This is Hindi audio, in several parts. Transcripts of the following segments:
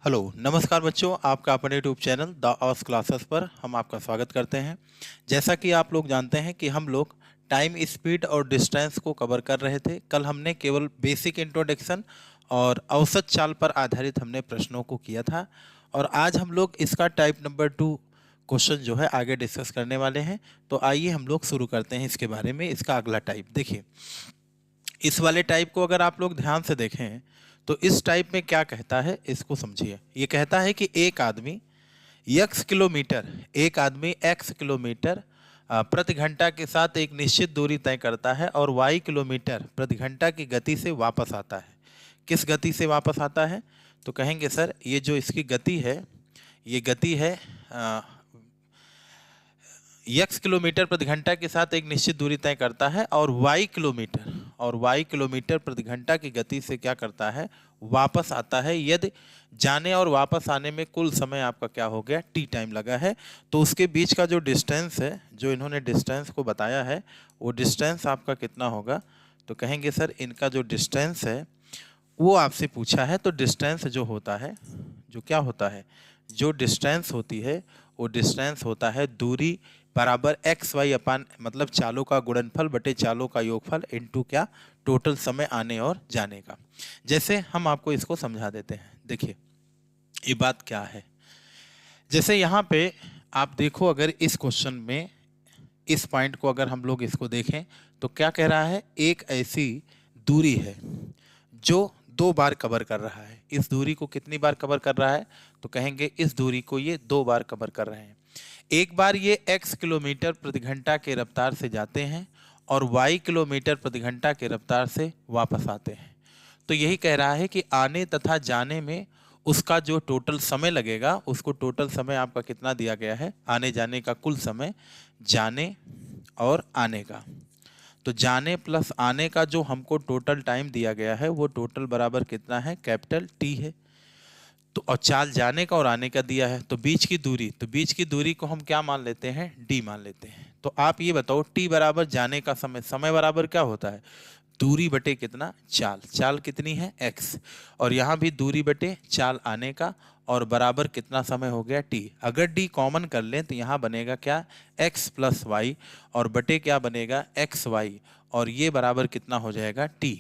हेलो नमस्कार बच्चों, आपका अपने YouTube channel the hours classes पर हम आपका स्वागत करते हैं। जैसा कि आप लोग जानते हैं कि हम लोग टाइम, स्पीड और डिस्टेंस को कवर कर रहे थे। कल हमने केवल बेसिक इंट्रोडक्शन और औसत चाल पर आधारित हमने प्रश्नों को किया था, और आज हम लोग इसका टाइप नंबर 2 क्वेश्चन जो है आगे डिस्कस करने वाले हैं। तो आइए हम लोग शुरू करते हैं इसके बारे में। इसका अगला टाइप देखिए, इस वाले टाइप को अगर आप लोग ध्यान से देखें तो इस टाइप में क्या कहता है इसको समझिए। ये कहता है कि एक आदमी x किलोमीटर प्रति घंटा के साथ एक निश्चित दूरी तय करता है और y किलोमीटर प्रति घंटा की गति से वापस आता है। किस गति से वापस आता है? तो कहेंगे सर ये जो इसकी गति है, ये गति है x किलोमीटर प्रति घंटा के साथ एक निश्चित दूरी तय करता है और y किलोमीटर प्रति घंटा की गति से क्या करता है, वापस आता है। यदि जाने और वापस आने में कुल समय आपका क्या हो गया, t टाइम लगा है, तो उसके बीच का जो डिस्टेंस है, जो इन्होंने डिस्टेंस को बताया है, वो डिस्टेंस आपका कितना होगा? तो कहेंगे सर इनका जो डिस्टेंस है वो आपसे पूछा है। तो डिस्टेंस जो होता है, जो क्या होता है, जो डिस्टेंस होती है वो डिस्टेंस होता है दूरी बराबर एक्स वाई अपान मतलब चालों का गुणनफल बटे चालों का योगफल इनटू क्या, टोटल समय आने और जाने का। जैसे हम आपको इसको समझा देते हैं। देखिए ये बात क्या है, जैसे यहाँ पे आप देखो, अगर इस क्वेश्चन में इस पॉइंट को अगर हम लोग इसको देखें तो क्या कह रहा है, एक ऐसी दूरी है जो 2 बार कवर कर रहा है। इस दूरी को कितनी बार कवर कर रहा है? तो कहेंगे इस दूरी को ये 2 बार कवर कर रहे हैं। एक बार ये x किलोमीटर प्रति घंटा के रफ्तार से जाते हैं और y किलोमीटर प्रति घंटा के रफ्तार से वापस आते हैं। तो यही कह रहा है कि आने तथा जाने में उसका जो टोटल समय लगेगा, उसको टोटल समय आपका कितना दिया गया है, आने जाने का कुल समय, जाने और आने का। तो जाने प्लस आने का जो हमको टोटल टाइम दिया गया है वो टोटल बराबर कितना है, कैपिटल T है। तो और चाल जाने का और आने का दिया है। तो बीच की दूरी, तो बीच की दूरी को हम क्या मान लेते हैं, D मान लेते हैं। तो आप ये बताओ T बराबर जाने का समय, समय बराबर क्या होता है, दूरी बटे कितना, चाल। चाल कितनी है, x, और यहाँ भी दूरी बटे चाल आने का, और बराबर कितना समय हो गया, t। अगर d कॉमन कर लें तो यहाँ बनेगा क्या, x प्लस वाई, और बटे क्या बनेगा, एक्स वाई, और ये बराबर कितना हो जाएगा, t।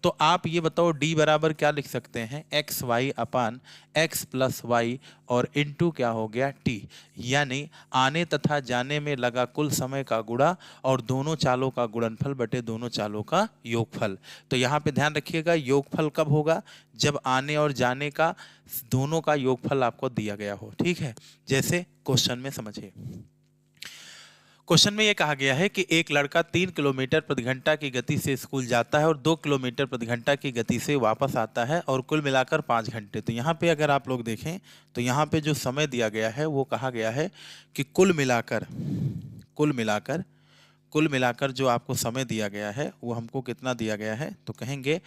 तो आप ये बताओ d बराबर क्या लिख सकते हैं, एक्स वाई अपान एक्स प्लस वाई और इनटू क्या हो गया, t। यानी आने तथा जाने में लगा कुल समय का गुणा और दोनों चालों का गुणनफल बटे दोनों चालों का योगफल। तो यहाँ पे ध्यान रखिएगा, योगफल कब होगा, जब आने और जाने का दोनों का योगफल आपको दिया गया हो। ठीक है, जैसे क्वेश्चन में समझिए। क्वेश्चन में यह कहा गया है कि एक लड़का 3 किलोमीटर प्रति घंटा की गति से स्कूल जाता है और 2 किलोमीटर प्रति घंटा की गति से वापस आता है और कुल मिलाकर 5 घंटे। तो यहाँ पे अगर आप लोग देखें तो यहाँ पे जो समय दिया गया है वो कहा गया है कि कुल मिलाकर जो आपको समय दिया गया है वो हमको कितना दिया गया है। तो कहेंगे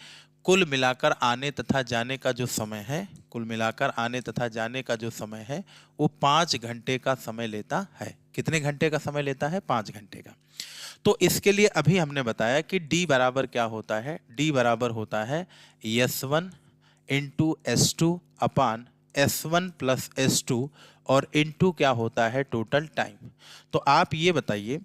कुल मिलाकर आने तथा जाने का जो समय है, कुल मिलाकर आने तथा जाने का जो समय है वो 5 घंटे का समय लेता है। कितने घंटे का समय लेता है, 5 घंटे का। तो इसके लिए अभी हमने बताया कि d बराबर क्या होता है, d बराबर होता है S1 इंटू S2 अपान S1 प्लस S2 और इंटू क्या होता है, टोटल टाइम। तो आप ये बताइए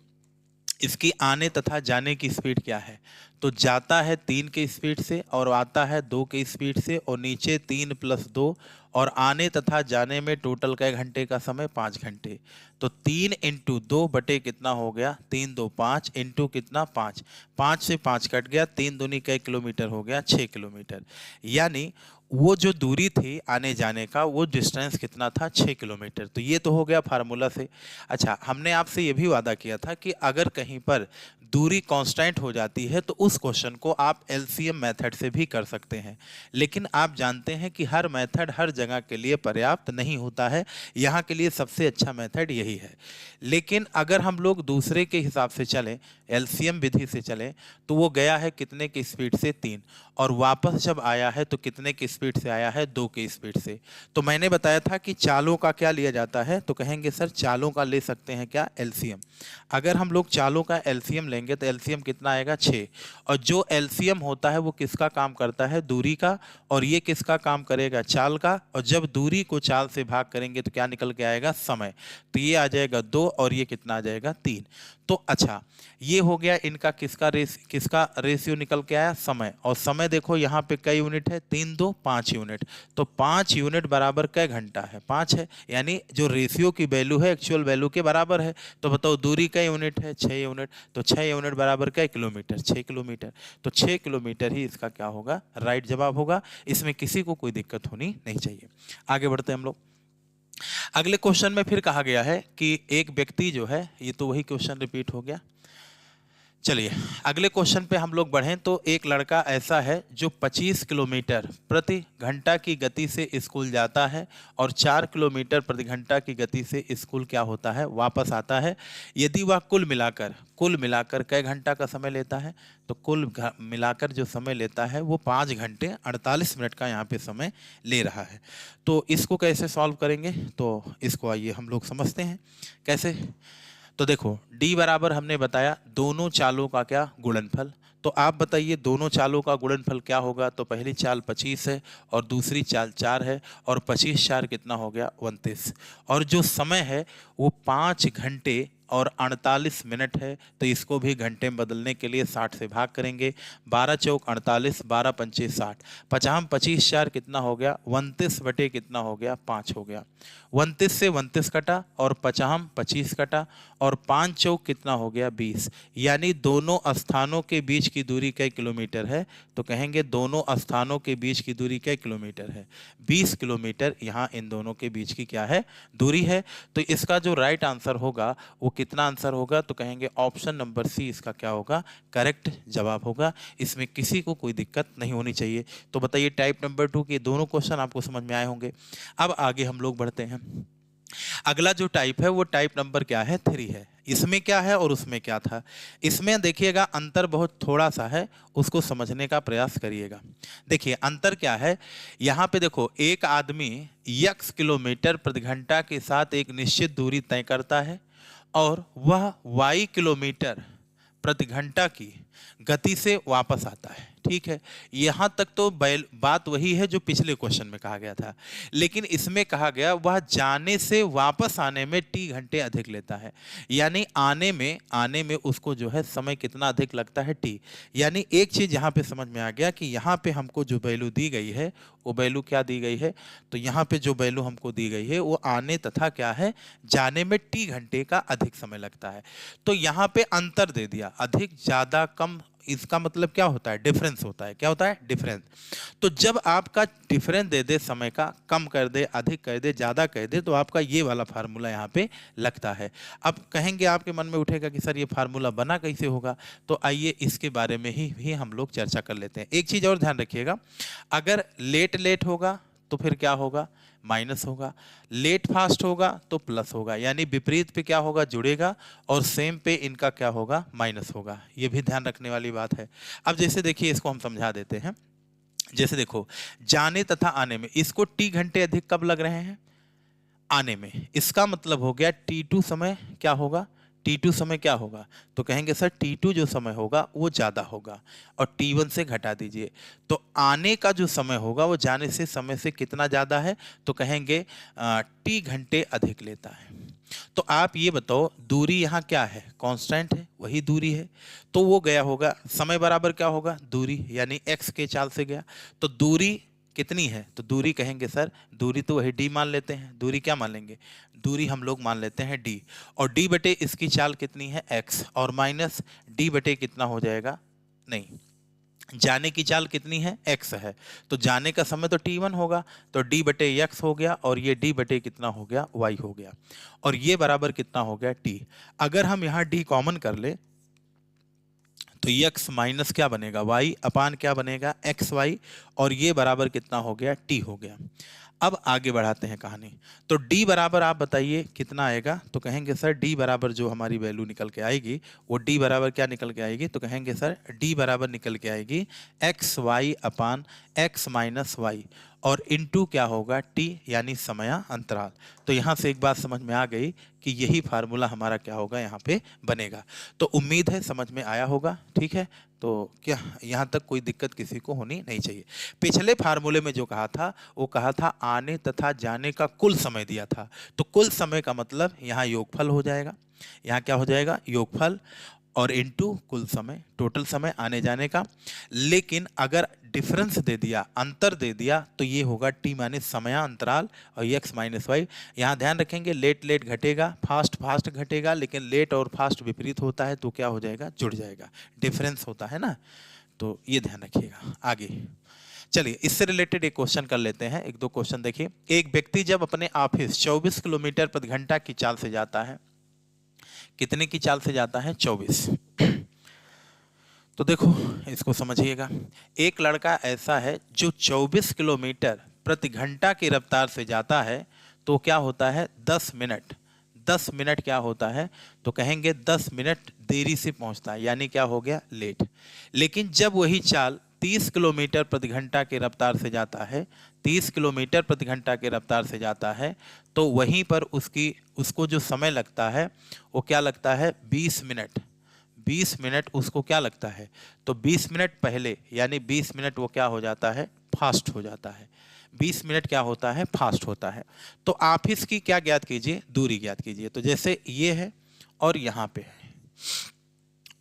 इसकी आने तथा जाने की स्पीड क्या है। तो जाता है 3 के स्पीड से और आता है 2 के स्पीड से, और नीचे 3 प्लस 2, और आने तथा जाने में टोटल का घंटे का समय 5 घंटे। तो 3 इंटू 2 बटे कितना हो गया, 3 2 5 इंटू कितना, 5, 5 से 5 कट गया, 3 दूनी कई किलोमीटर हो गया, 6 किलोमीटर। यानी वो जो दूरी थी आने जाने का वो डिस्टेंस कितना था, 6 किलोमीटर। तो ये तो हो गया फार्मूला से। अच्छा, हमने आपसे ये भी वादा किया था कि अगर कहीं पर दूरी कांस्टेंट हो जाती है तो उस क्वेश्चन को आप एलसीएम मेथड से भी कर सकते हैं। लेकिन आप जानते हैं कि हर मेथड हर जगह के लिए पर्याप्त नहीं होता है, यहाँ के लिए सबसे अच्छा मेथड यही है। लेकिन अगर हम लोग दूसरे के हिसाब से चलें, एलसीएम विधि से चलें, तो वो गया है कितने की स्पीड से, 3, और वापस जब आया है तो कितने की स्पीड से आया है, 2 की स्पीड से। तो मैंने बताया था कि चालों का क्या लिया जाता है, तो कहेंगे सर चालों का ले सकते हैं क्या, एलसीएम। अगर हम लोग चालों का एलसीएम लेंगे तो एलसीएम कितना आएगा 6। और जो एलसीएम होता है वो किसका काम करता है, दूरी का, और ये किसका काम करेगा, चाल का। और जब दूरी को चाल से भाग करेंगे तो क्या निकल के आएगा, समय। तो ये आ जाएगा 2 और ये कितना आ जाएगा 3। तो अच्छा, ये हो गया इनका किसका रेशियो निकल के आया, समय। और समय देखो यहाँ पे कई यूनिट है, 3 2 5 यूनिट। तो 5 यूनिट बराबर कै घंटा है, 5 है, यानी जो रेशियो की वैल्यू है एक्चुअल वैल्यू के बराबर है। तो बताओ दूरी कै यूनिट है, 6 यूनिट। तो 6 यूनिट बराबर कै किलोमीटर, 6 किलोमीटर। तो 6 किलोमीटर ही इसका क्या होगा, राइट जवाब होगा। इसमें किसी को कोई दिक्कत होनी नहीं चाहिए। आगे बढ़ते हम लोग। अगले क्वेश्चन में फिर कहा गया है कि एक व्यक्ति जो है, ये तो वही क्वेश्चन रिपीट हो गया। चलिए अगले क्वेश्चन पे हम लोग बढ़ें तो एक लड़का ऐसा है जो 25 किलोमीटर प्रति घंटा की गति से स्कूल जाता है और 4 किलोमीटर प्रति घंटा की गति से स्कूल क्या होता है, वापस आता है। यदि वह कुल मिलाकर कई घंटा का समय लेता है, तो कुल मिलाकर जो समय लेता है वो 5 घंटे 48 मिनट का यहाँ पे समय ले रहा है। तो इसको कैसे सॉल्व करेंगे, तो इसको आइए हम लोग समझते हैं कैसे। तो देखो d बराबर हमने बताया दोनों चालों का क्या, गुणनफल। तो आप बताइए दोनों चालों का गुणनफल क्या होगा। तो पहली चाल 25 है और दूसरी चाल 4 है, और 25 4 कितना हो गया, 29। और जो समय है वो 5 घंटे और 48 मिनट है। तो इसको भी घंटे में बदलने के लिए 60 से भाग करेंगे। 12 चौक 48, 12 पंचे 60, 50 25 4 कितना हो गया, 29 बटे कितना हो गया, 5 हो गया। 29 से 29 कटा और 50 25 कटा और 5 चौक कितना हो गया, 20। यानी दोनों स्थानों के बीच की दूरी कई किलोमीटर है। तो कहेंगे दोनों स्थानों के बीच की दूरी कई किलोमीटर है, 20 किलोमीटर यहाँ इन दोनों के बीच की क्या है, दूरी है। तो इसका जो राइट आंसर होगा वो कितना आंसर होगा, तो कहेंगे ऑप्शन नंबर सी इसका क्या होगा, करेक्ट जवाब होगा। इसमें किसी को कोई दिक्कत नहीं होनी चाहिए। तो बताइए टाइप नंबर 2 के दोनों क्वेश्चन आपको समझ में आए होंगे। अब आगे हम लोग बढ़ते हैं। अगला जो टाइप है वो टाइप नंबर क्या है, 3 है। इसमें क्या है और उसमें क्या था, इसमें देखिएगा अंतर बहुत थोड़ा सा है, उसको समझने का प्रयास करिएगा। देखिए अंतर क्या है, यहाँ पे देखो एक आदमी x किलोमीटर प्रति घंटा के साथ एक निश्चित दूरी तय करता है और वह y किलोमीटर प्रति घंटा की गति से वापस आता है। ठीक है, यहाँ तक तो बात वही है जो पिछले क्वेश्चन में कहा गया था, लेकिन इसमें कहा गया वह जाने से वापस आने में t घंटे अधिक लेता है। यानी आने में उसको जो है समय कितना अधिक लगता है, t। यानी एक चीज यहाँ पे समझ में आ गया कि यहाँ पे हमको जो वैल्यू दी गई है वो वैल्यू क्या दी गई है, तो यहाँ पे जो वैल्यू हमको दी गई है वो आने तथा क्या है, जाने में t घंटे का अधिक समय लगता है। तो यहाँ पे अंतर दे दिया, अधिक ज्यादा कम, इसका मतलब क्या होता है, डिफरेंस होता है। क्या होता है, डिफरेंस। तो जब आपका डिफरेंस दे दे समय का, कम कर दे, अधिक कर दे, ज़्यादा कर दे, तो आपका ये वाला फार्मूला यहाँ पे लगता है। अब कहेंगे आपके मन में उठेगा कि सर ये फार्मूला बना कैसे होगा, तो आइए इसके बारे में ही हम लोग चर्चा कर लेते हैं। एक चीज़ और ध्यान रखिएगा, अगर लेट होगा तो फिर क्या होगा, माइनस होगा। लेट फास्ट होगा तो प्लस होगा, यानी विपरीत पे क्या होगा, जुड़ेगा, और सेम पे इनका क्या होगा, माइनस होगा। ये भी ध्यान रखने वाली बात है। अब जैसे देखिए इसको हम समझा देते हैं। जैसे देखो जाने तथा आने में इसको t घंटे अधिक कब लग रहे हैं, आने में। इसका मतलब हो गया t2 समय क्या होगा, T2 समय क्या होगा, तो कहेंगे सर T2 जो समय होगा वो ज़्यादा होगा, और T1 से घटा दीजिए। तो आने का जो समय होगा वो जाने से समय से कितना ज़्यादा है, तो कहेंगे T घंटे अधिक लेता है। तो आप ये बताओ दूरी यहाँ क्या है, कांस्टेंट है, वही दूरी है, तो वो गया होगा, समय बराबर क्या होगा, दूरी, यानी x के चाल से गया। तो दूरी कितनी है, तो दूरी कहेंगे सर, दूरी तो वही d मान लेते हैं। दूरी क्या मान लेंगे, दूरी हम लोग मान लेते हैं d, और d बटे इसकी चाल कितनी है, x, और माइनस d बटे कितना हो जाएगा, नहीं, जाने की चाल कितनी है, x है, तो जाने का समय तो t1 होगा, तो d बटे x हो गया, और ये d बटे कितना हो गया, y हो गया, और ये बराबर कितना हो गया, t। अगर हम यहाँ d कॉमन कर ले तो x माइनस क्या बनेगा, y अपान क्या बनेगा, xy, और ये बराबर कितना हो गया, t हो गया। अब आगे बढ़ाते हैं कहानी। तो d बराबर आप बताइए कितना आएगा, तो कहेंगे सर d बराबर जो हमारी वैल्यू निकल के आएगी वो d बराबर क्या निकल के आएगी, तो कहेंगे सर d बराबर निकल के आएगी xy अपान x माइनस वाई, और इनटू क्या होगा टी, यानी समय अंतराल। तो यहाँ से एक बात समझ में आ गई कि यही फार्मूला हमारा क्या होगा यहाँ पे बनेगा। तो उम्मीद है समझ में आया होगा, ठीक है। तो क्या यहाँ तक कोई दिक्कत किसी को होनी नहीं चाहिए। पिछले फार्मूले में जो कहा था वो कहा था आने तथा जाने का कुल समय दिया था, तो कुल समय का मतलब यहाँ योगफल हो जाएगा, यहाँ क्या हो जाएगा योगफल, और इनटू कुल समय, टोटल समय आने जाने का। लेकिन अगर डिफरेंस दे दिया, अंतर दे दिया, तो ये होगा टी माइनस समय अंतराल और एक्स माइनस वाई। यहाँ ध्यान रखेंगे लेट लेट घटेगा, फास्ट फास्ट घटेगा, लेकिन लेट और फास्ट विपरीत होता है तो क्या हो जाएगा जुड़ जाएगा, डिफरेंस होता है ना, तो ये ध्यान रखिएगा। आगे चलिए इससे रिलेटेड एक क्वेश्चन कर लेते हैं, एक दो क्वेश्चन देखिए। एक व्यक्ति जब अपने ऑफिस 24 किलोमीटर प्रति घंटा की चाल से जाता है, कितने की चाल से जाता है 24। तो देखो इसको समझिएगा, एक लड़का ऐसा है जो 24 किलोमीटर प्रति घंटा की रफ्तार से जाता है, तो क्या होता है 10 मिनट, 10 मिनट क्या होता है, तो कहेंगे 10 मिनट देरी से पहुंचता है, यानी क्या हो गया लेट। लेकिन जब वही चाल 30 किलोमीटर प्रति घंटा की रफ्तार से जाता है, 30 किलोमीटर प्रति घंटा की रफ्तार से जाता है, तो वहीं पर उसको जो समय लगता है वो क्या लगता है 20 मिनट, 20 मिनट उसको क्या लगता है, तो 20 मिनट पहले, यानी 20 मिनट वो क्या हो जाता है फास्ट हो जाता है, 20 मिनट क्या होता है फास्ट होता है। तो आप इसकी क्या ज्ञात कीजिए, दूरी ज्ञात कीजिए। तो जैसे ये है और यहाँ पे है,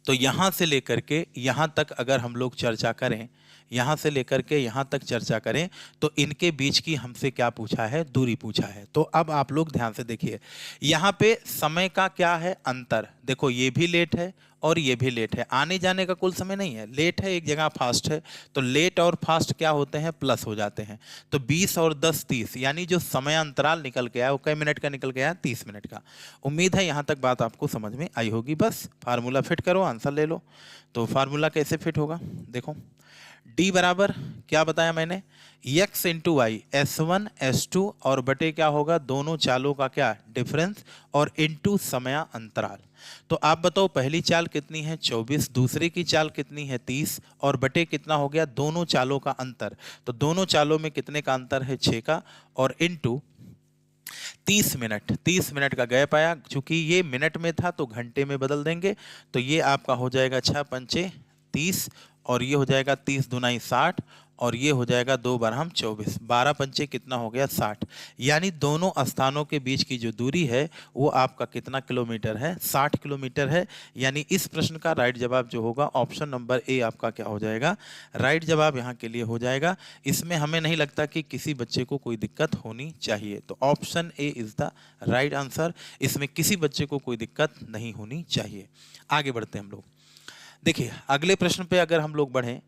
तो यहाँ से लेकर के यहाँ तक अगर हम लोग चर्चा करें, यहाँ से लेकर के यहाँ तक चर्चा करें, तो इनके बीच की हमसे क्या पूछा है, दूरी पूछा है। तो अब आप लोग ध्यान से देखिए, यहाँ पे समय का क्या है अंतर, देखो ये भी लेट है और ये भी लेट है, आने जाने का कुल समय नहीं है, लेट है एक जगह फास्ट है, तो लेट और फास्ट क्या होते हैं प्लस हो जाते हैं। तो 20 और 10 30, यानी जो समय अंतराल निकल के आया वो कई मिनट का निकल के आया 30 मिनट का। उम्मीद है यहाँ तक बात आपको समझ में आई होगी। बस फार्मूला फिट करो, आंसर ले लो। तो फार्मूला कैसे फिट होगा, देखो D बराबर क्या बताया मैंने, x into Y, S1 S2 और बटे क्या होगा दोनों चालों का क्या डिफरेंस, और इंटू समय अंतराल। तो आप बताओ पहली चाल कितनी है 24, दूसरे की चाल कितनी है 30, और बटे कितना हो गया दोनों चालों का अंतर, तो दोनों चालों में कितने का अंतर है 6 का, और इंटू 30 मिनट, 30 मिनट का गैप आया, चूंकि ये मिनट में था तो घंटे में बदल देंगे, तो ये आपका हो जाएगा 6 पंचे 30, और ये हो जाएगा 30 दूनाई 60, और ये हो जाएगा 2 बारह 24, 12 पंचे कितना हो गया 60, यानी दोनों स्थानों के बीच की जो दूरी है वो आपका कितना किलोमीटर है 60 किलोमीटर है। यानी इस प्रश्न का राइट जवाब जो होगा ऑप्शन नंबर ए आपका क्या हो जाएगा, राइट जवाब यहाँ के लिए हो जाएगा। इसमें हमें नहीं लगता कि किसी बच्चे को कोई दिक्कत होनी चाहिए, तो option A is the right answer, इसमें किसी बच्चे को कोई दिक्कत नहीं होनी चाहिए। आगे बढ़ते हैं हम लोग, देखिए अगले प्रश्न पे अगर हम लोग बढ़ें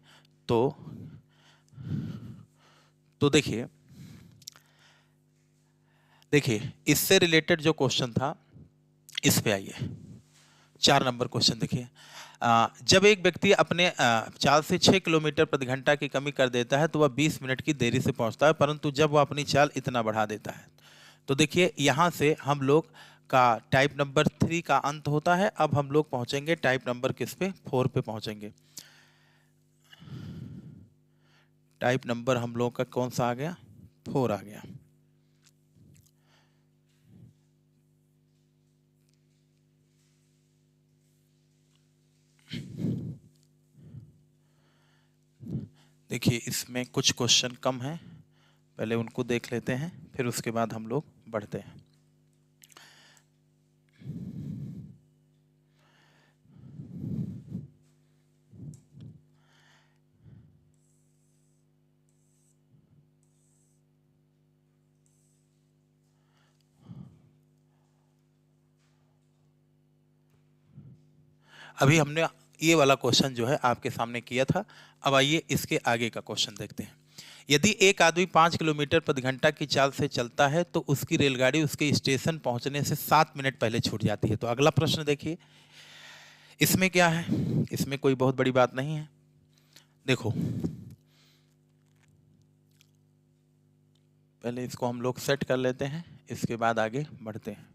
तो देखिए इससे रिलेटेड जो क्वेश्चन था इस पे आइए, 4 नंबर क्वेश्चन देखिए। जब एक व्यक्ति अपने चाल से 6 किलोमीटर प्रति घंटा की कमी कर देता है तो वह 20 मिनट की देरी से पहुंचता है, परंतु जब वह अपनी चाल इतना बढ़ा देता है, तो देखिए यहाँ से हम लोग का टाइप नंबर 3 का अंत होता है। अब हम लोग पहुंचेंगे टाइप नंबर किस पे, 4 पे पहुंचेंगे। टाइप नंबर हम लोग का कौन सा आ गया, 4 आ गया। देखिए इसमें कुछ क्वेश्चन कम हैं, पहले उनको देख लेते हैं फिर उसके बाद हम लोग बढ़ते हैं। अभी हमने ये वाला क्वेश्चन जो है आपके सामने किया था, अब आइए इसके आगे का क्वेश्चन देखते हैं। यदि एक आदमी 5 किलोमीटर प्रति घंटा की चाल से चलता है तो उसकी रेलगाड़ी उसके स्टेशन पहुंचने से 7 मिनट पहले छूट जाती है। तो अगला प्रश्न देखिए, इसमें क्या है, इसमें कोई बहुत बड़ी बात नहीं है। देखो पहले इसको हम लोग सेट कर लेते हैं, इसके बाद आगे बढ़ते हैं।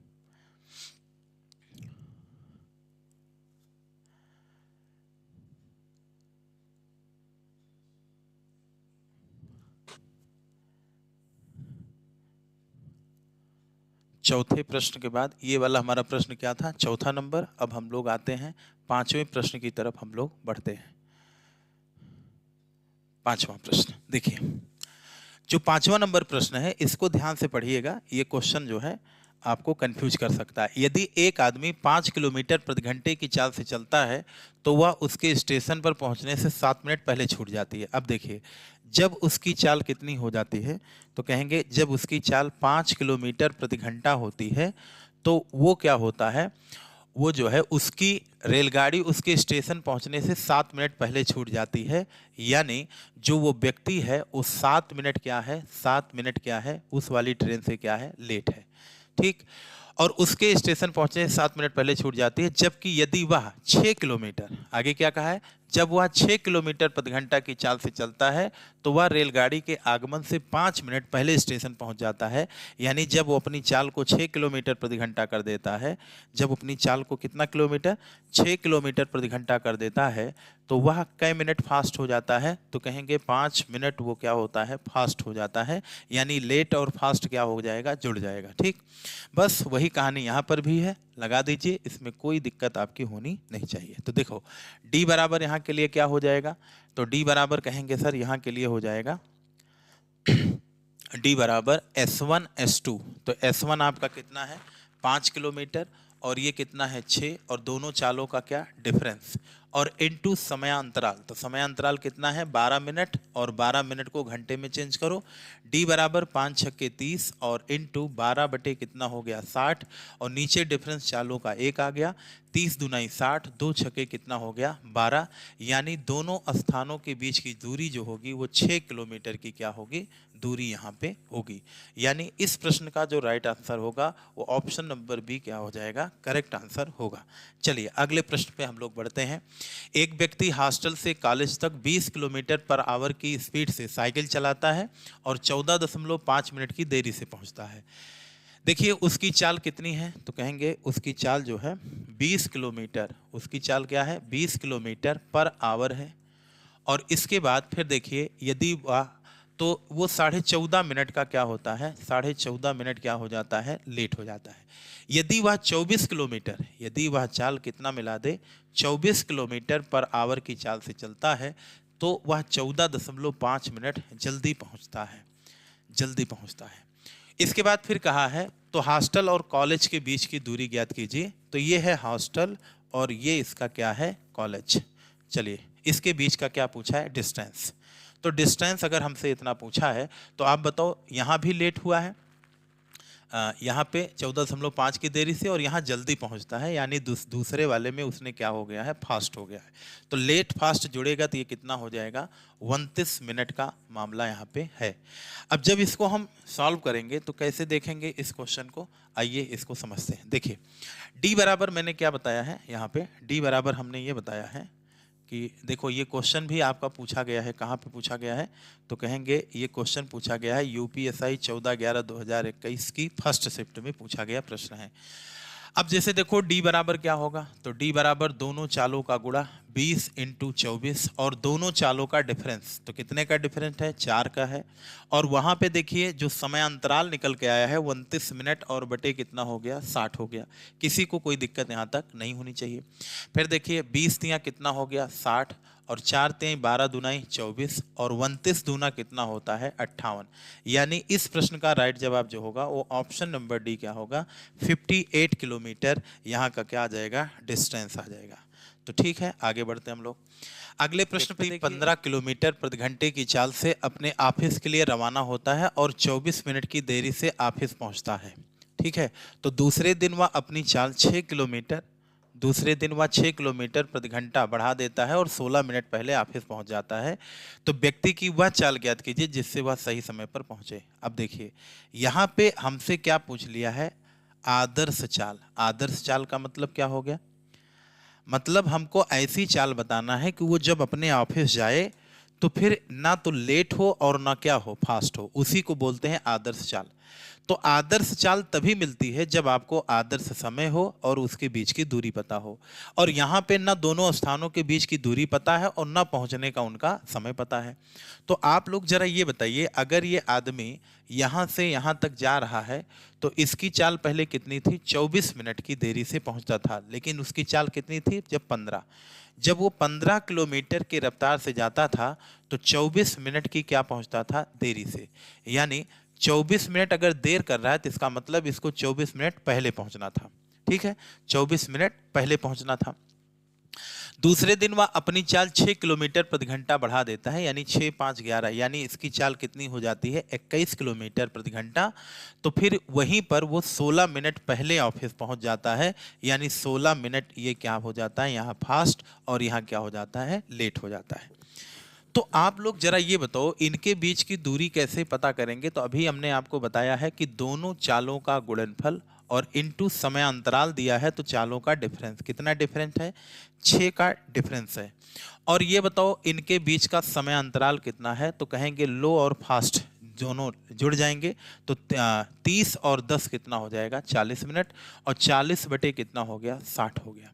चौथे प्रश्न के बाद ये वाला हमारा प्रश्न क्या था, चौथा नंबर। अब हम लोग आते हैं पांचवें प्रश्न की तरफ हम लोग बढ़ते हैं। पांचवा प्रश्न देखिए, जो पांचवा नंबर प्रश्न है इसको ध्यान से पढ़िएगा। ये क्वेश्चन जो है आपको कंफ्यूज कर सकता है। यदि एक आदमी 5 किलोमीटर प्रति घंटे की चाल से चलता है तो वह उसके स्टेशन पर पहुंचने से 7 मिनट पहले छूट जाती है। अब देखिए, जब उसकी चाल कितनी हो जाती है, तो कहेंगे जब उसकी चाल 5 किलोमीटर प्रति घंटा होती है तो वो क्या होता है, वो जो है उसकी रेलगाड़ी उसके स्टेशन पहुंचने से 7 मिनट पहले छूट जाती है। यानी जो वो व्यक्ति है वो 7 मिनट क्या है, 7 मिनट क्या है, उस वाली ट्रेन से क्या है, लेट है। ठीक, और उसके स्टेशन पहुंचने से 7 मिनट पहले छूट जाती है। जबकि यदि वह 6 किलोमीटर, आगे क्या कहा है, जब वह 6 किलोमीटर प्रति घंटा की चाल से चलता है तो वह रेलगाड़ी के आगमन से 5 मिनट पहले स्टेशन पहुंच जाता है। यानी जब वो अपनी चाल को 6 किलोमीटर प्रति घंटा कर देता है, जब अपनी चाल को कितना किलोमीटर, 6 किलोमीटर प्रति घंटा कर देता है, तो वह कई मिनट फास्ट हो जाता है, तो कहेंगे 5 मिनट वो क्या होता है, फास्ट हो जाता है। यानी लेट और फास्ट क्या हो जाएगा, जुड़ जाएगा। ठीक, बस वही कहानी यहाँ पर भी है, लगा दीजिए, इसमें कोई दिक्कत आपकी होनी नहीं चाहिए। तो देखो डी बराबर यहाँ के लिए क्या हो जाएगा, तो डी बराबर कहेंगे सर यहाँ के लिए हो जाएगा डी बराबर S1 S2। तो S1 आपका कितना है, 5 किलोमीटर, और ये कितना है 6, और दोनों चालों का क्या डिफरेंस, और इनटू समयांतराल। तो समयांतराल कितना है, 12 मिनट, और 12 मिनट को घंटे में चेंज करो। डी बराबर 5 छक्के 30, और इनटू 12 बटे कितना हो गया 60, और नीचे डिफरेंस चालों का 1 आ गया, 30 दूनाई 60, 2 छक्के कितना हो गया 12। यानी दोनों स्थानों के बीच की दूरी जो होगी वो 6 किलोमीटर की क्या होगी, दूरी यहाँ पे होगी। यानी इस प्रश्न का जो राइट आंसर होगा वो ऑप्शन नंबर बी क्या हो जाएगा, करेक्ट आंसर होगा। चलिए अगले प्रश्न पे हम लोग बढ़ते हैं। एक व्यक्ति हॉस्टल से कॉलेज तक 20 किलोमीटर पर आवर की स्पीड से साइकिल चलाता है और 14.5 मिनट की देरी से पहुंचता है। देखिए उसकी चाल कितनी है, तो कहेंगे उसकी चाल जो है 20 किलोमीटर, उसकी चाल क्या है 20 किलोमीटर पर आवर है। और इसके बाद फिर देखिए यदि वह, तो वो 14.5 मिनट का क्या होता है, 14.5 मिनट क्या हो जाता है, लेट हो जाता है। यदि वह 24 किलोमीटर, यदि वह चाल कितना मिला दे, 24 किलोमीटर पर आवर की चाल से चलता है तो वह 14.5 मिनट जल्दी पहुंचता है, जल्दी पहुंचता है। इसके बाद फिर कहा है तो हॉस्टल और कॉलेज के बीच की दूरी ज्ञात कीजिए। तो ये है हॉस्टल और ये इसका क्या है, कॉलेज। चलिए इसके बीच का क्या पूछा है, डिस्टेंस। तो डिस्टेंस अगर हमसे इतना पूछा है तो आप बताओ, यहाँ भी लेट हुआ है, यहाँ पे 14.5 की देरी से, और यहाँ जल्दी पहुँचता है, यानी दूसरे वाले में उसने क्या हो गया है, फास्ट हो गया है। तो लेट फास्ट जुड़ेगा तो ये कितना हो जाएगा, 29 मिनट का मामला यहाँ पे है। अब जब इसको हम सॉल्व करेंगे तो कैसे देखेंगे इस क्वेश्चन को, आइए इसको समझते हैं। देखिए डी बराबर मैंने क्या बताया है, यहाँ पे डी बराबर हमने ये बताया है कि देखो ये क्वेश्चन भी आपका पूछा गया है, कहाँ पे पूछा गया है, तो कहेंगे ये क्वेश्चन पूछा गया है यूपीएसआई 14/11/2021 की फर्स्ट शिफ्ट में पूछा गया प्रश्न है। अब जैसे देखो डी बराबर क्या होगा, तो डी बराबर दोनों चालों का गुणा 20 × 24, और दोनों चालों का डिफरेंस, तो कितने का डिफरेंस है, 4 का है। और वहाँ पे देखिए जो समय अंतराल निकल के आया है 29 मिनट, और बटे कितना हो गया, 60 हो गया। किसी को कोई दिक्कत यहाँ तक नहीं होनी चाहिए। फिर देखिए 20 तियाँ कितना हो गया 60, और 4 तियाँ 12 दूनाई 24, और 29 दूना कितना होता है 58। यानी इस प्रश्न का राइट जवाब जो होगा वो ऑप्शन नंबर डी क्या होगा, 58 किलोमीटर यहाँ का क्या आ जाएगा, डिस्टेंस आ जाएगा। तो ठीक है आगे बढ़ते हैं हम लोग। अगले प्रश्न पे 15 किलोमीटर प्रति घंटे की चाल से अपने ऑफिस के लिए रवाना होता है और 24 मिनट की देरी से ऑफिस पहुंचता है। ठीक है, तो दूसरे दिन वह अपनी चाल 6 किलोमीटर, दूसरे दिन वह 6 किलोमीटर प्रति घंटा बढ़ा देता है और 16 मिनट पहले ऑफिस पहुंच जाता है। तो व्यक्ति की वह चाल ज्ञात कीजिए जिससे वह सही समय पर पहुंचे। अब देखिए यहाँ पे हमसे क्या पूछ लिया है, आदर्श चाल। आदर्श चाल का मतलब क्या हो गया, मतलब हमको ऐसी चाल बताना है कि वो जब अपने ऑफिस जाए तो फिर ना तो लेट हो और ना क्या हो, फास्ट हो, उसी को बोलते हैं आदर्श चाल। तो आदर्श चाल तभी मिलती है जब आपको आदर्श समय हो और उसके बीच की दूरी पता हो, और यहाँ पे ना दोनों स्थानों के बीच की दूरी पता है और ना पहुँचने का उनका समय पता है। तो आप लोग जरा ये बताइए, अगर ये आदमी यहाँ से यहाँ तक जा रहा है तो इसकी चाल पहले कितनी थी? 24 मिनट की देरी से पहुँचता था, लेकिन उसकी चाल कितनी थी? जब वो 15 किलोमीटर की रफ्तार से जाता था तो 24 मिनट की क्या पहुंचता था? देरी से। यानी 24 मिनट अगर देर कर रहा है तो इसका मतलब इसको 24 मिनट पहले पहुंचना था। ठीक है, 24 मिनट पहले पहुंचना था। दूसरे दिन वह अपनी चाल 6 किलोमीटर प्रति घंटा बढ़ा देता है, यानी 6, 5, 11, यानी इसकी चाल कितनी हो जाती है? 21 किलोमीटर प्रति घंटा। तो फिर वहीं पर वो 16 मिनट पहले ऑफिस पहुंच जाता है, यानी 16 मिनट ये क्या हो जाता है? यहाँ फास्ट, और यहाँ क्या हो जाता है? लेट हो जाता है। तो आप लोग जरा ये बताओ, इनके बीच की दूरी कैसे पता करेंगे? तो अभी हमने आपको बताया है कि दोनों चालों का गुणनफल और इनटू समय अंतराल दिया है, तो चालों का डिफरेंस कितना डिफरेंस है? 6 का डिफरेंस है। और ये बताओ इनके बीच का समय अंतराल कितना है? तो कहेंगे लो और फास्ट दोनों जुड़ जाएंगे तो 30 और 10 कितना हो जाएगा? 40 मिनट, और 40 बटे कितना हो गया? 60 हो गया।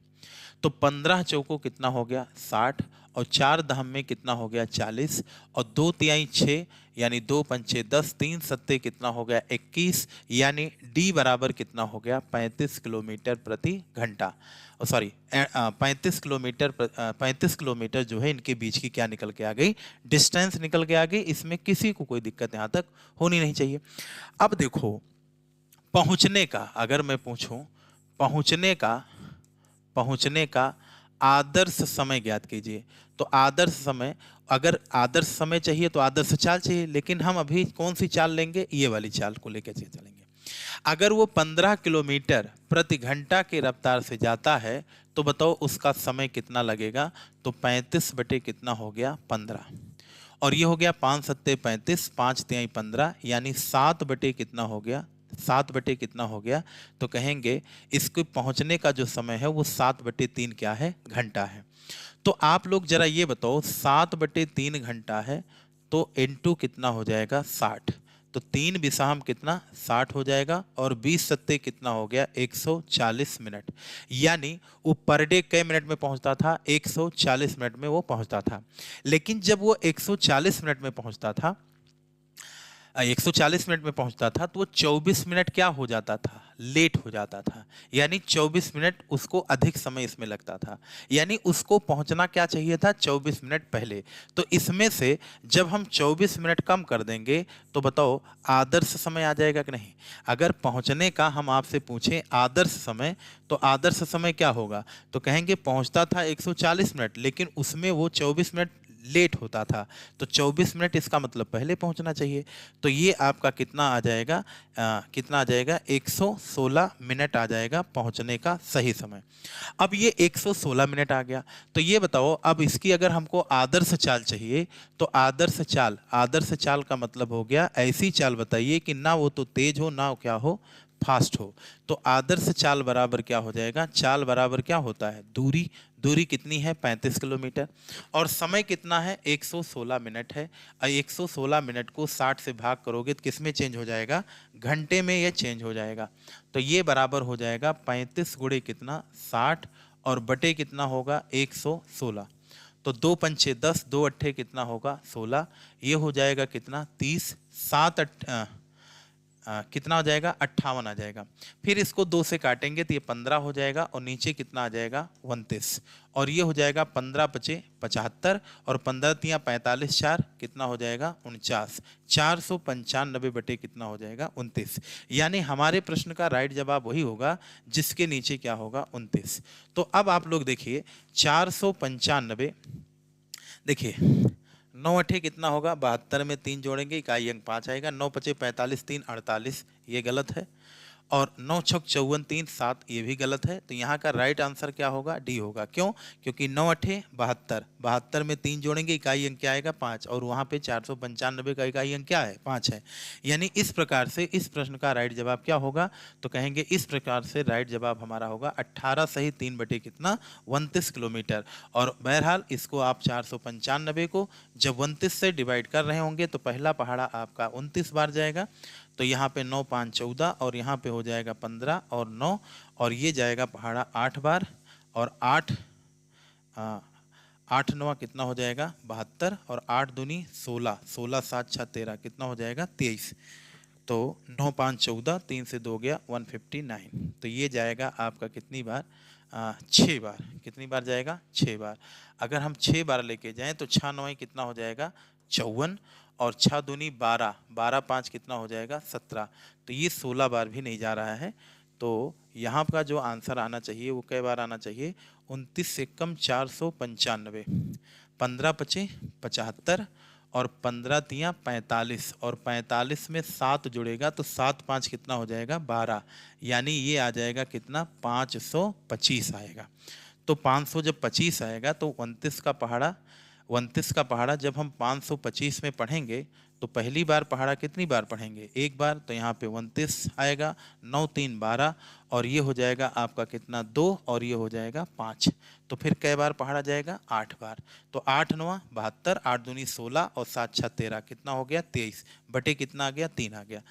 तो 15 चौको कितना हो गया? 60, और 4 दहम में कितना हो गया? 40, और 2 तिहाई 6, यानी 2 पंचे 10, 3 सत्ते कितना हो गया? 21, यानी डी बराबर कितना हो गया? 35 किलोमीटर प्रति घंटा। सॉरी 35 किलोमीटर जो है इनके बीच की क्या निकल के आ गई? डिस्टेंस निकल के आ गई। इसमें किसी को कोई दिक्कत यहाँ तक होनी नहीं चाहिए। अब देखो, पहुँचने का अगर मैं पूछूं, पहुंचने का आदर्श समय ज्ञात कीजिए। तो आदर्श समय, अगर आदर्श समय चाहिए तो आदर्श चाल चाहिए, लेकिन हम अभी कौन सी चाल लेंगे? ये वाली चाल को लेकर चलेंगे। अगर वो 15 किलोमीटर प्रति घंटा की रफ्तार से जाता है तो बताओ उसका समय कितना लगेगा? तो 35 बटे कितना हो गया? 15, और ये हो गया 5 सत्ते 35, 5 तिहाई 15, यानी 7 बटे कितना हो गया? 7 बटे कितना हो गया? तो कहेंगे इसके पहुंचने का जो समय है वो 7 बटे 3 क्या है? घंटा है। तो आप लोग जरा ये बताओ, 7 बटे 3 घंटा है तो इनटू कितना हो जाएगा? 60। तो 3 बिसाम कितना? 60 हो जाएगा, और 20 सत्ते कितना हो गया? 140 मिनट। यानी वो पर डे कै मिनट में पहुंचता था? 140 मिनट में वो पहुंचता था। लेकिन जब वो 140 मिनट में पहुंचता था, 140 मिनट में पहुंचता था, तो वो 24 मिनट क्या हो जाता था? लेट हो जाता था। यानी 24 मिनट उसको अधिक समय इसमें लगता था, यानी उसको पहुंचना क्या चाहिए था? 24 मिनट पहले। तो इसमें से जब हम 24 मिनट कम कर देंगे तो बताओ आदर्श समय आ जाएगा कि नहीं? अगर पहुंचने का हम आपसे पूछें आदर्श समय, तो आदर्श समय क्या होगा? तो कहेंगे पहुंचता था 140 मिनट, लेकिन उसमें वो 24 मिनट लेट होता था, तो 24 मिनट इसका मतलब पहले पहुंचना चाहिए। तो ये आपका कितना आ जाएगा? कितना आ जाएगा? 116 मिनट आ जाएगा पहुंचने का सही समय। अब ये 116 मिनट आ गया, तो ये बताओ अब इसकी अगर हमको आदर्श चाल चाहिए, तो आदर्श चाल का मतलब हो गया ऐसी चाल बताइए कि ना वो तो तेज हो ना क्या हो? फास्ट हो। तो आदर्श चाल बराबर क्या हो जाएगा? चाल बराबर क्या होता है? दूरी कितनी है? 35 किलोमीटर, और समय कितना है? 116 मिनट है। 116 मिनट को 60 से भाग करोगे तो किस में चेंज हो जाएगा? घंटे में ये चेंज हो जाएगा। तो ये बराबर हो जाएगा 35 गुणे कितना? 60, और बटे कितना होगा? 116। तो 2 पंचे 10, 2 अट्ठे कितना होगा? 16। ये हो जाएगा कितना? 30, 7 कितना हो जाएगा? 58 आ जाएगा। फिर इसको 2 से काटेंगे तो ये 15 हो जाएगा, और नीचे कितना आ जाएगा? 29, और ये हो जाएगा 15 पचे 75, और 15 तिया 45, 4 कितना हो जाएगा? 49। 495 बटे कितना हो जाएगा? 29। यानी हमारे प्रश्न का राइट जवाब वही होगा जिसके नीचे क्या होगा? 29। तो अब आप लोग देखिए 495, देखिए 9 अठे कितना होगा? 72 में 3 जोड़ेंगे, इकाई अंक 5 आएगा। 9 पचे 45, 3 48, ये गलत है। और 9 छक 54, 3 7, ये भी गलत है। तो यहाँ का राइट आंसर क्या होगा? डी होगा। क्यों? क्योंकि 9 अठे 72, 72 में 3 जोड़ेंगे, इकाई अंक क्या आएगा? 5, और वहाँ पे 495 का इकाई अंक क्या है? 5 है। यानी इस प्रकार से इस प्रश्न का राइट जवाब क्या होगा? तो कहेंगे इस प्रकार से राइट जवाब हमारा होगा 18 सही 3 बटे कितना? 29 किलोमीटर। और बहरहाल इसको आप 495 को जब 29 से डिवाइड कर रहे होंगे तो पहला पहाड़ा आपका 29 बार जाएगा। तो यहाँ पे 9 5 14 और यहाँ पे हो जाएगा 15 और 9 और ये जाएगा पहाड़ा 8 बार और 8 8 9 कितना हो जाएगा 72 और 8 दूनी 16 16 7 6 13 कितना हो जाएगा 23। तो 9 5 14 3 से 2 गया 159। तो ये जाएगा आपका कितनी बार 6 बार। कितनी बार जाएगा 6 बार। अगर हम 6 बार लेके जाएं तो 6 9 कितना हो जाएगा 54 और 6 दूनी 12 12 5 कितना हो जाएगा 17। तो ये 16 बार भी नहीं जा रहा है। तो यहाँ का जो आंसर आना चाहिए वो कई बार आना चाहिए 29 से कम 495। 15 पचे 75 और 15 तियाँ 45 और 45 में 7 जुड़ेगा तो 7 5 कितना हो जाएगा 12 यानी ये आ जाएगा कितना 525 आएगा। तो 500 जब 25 आएगा तो 29 का पहाड़ा जब हम 525 में पढ़ेंगे तो पहली बार पहाड़ा कितनी बार पढ़ेंगे एक बार। तो यहाँ पे 29 आएगा 9 3 12 और ये हो जाएगा आपका कितना 2 और ये हो जाएगा 5। तो फिर कई बार पहाड़ा जाएगा 8 बार। तो 8 9 72 8 दूनी 16 और 7 6 13 कितना हो गया 23 बटे कितना आ गया 3 आ गया।